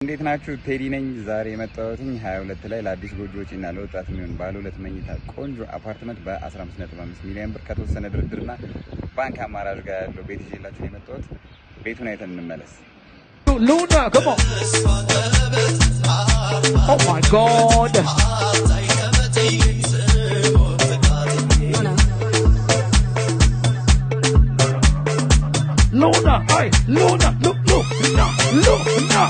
እንዴት ናችሁ? ቴዲ ነኝ። ዛሬ የመጣሁትኝ 22 ላይ ለአዲስ ጎጆዎችና ለወጣት የሚሆን ባለ 2 መኝታ ቆንጆ አፓርትመንት በ15.5 ሚሊዮን ብር ከተወሰነ ድርድርና ባንክ አማራጭ ጋር ያለው ቤት ይዤላችሁ የመጣሁት። ቤቱን አይተን እንመለስ። Luna, come on. Oh my God. Luna, hey, Luna, look, Luna.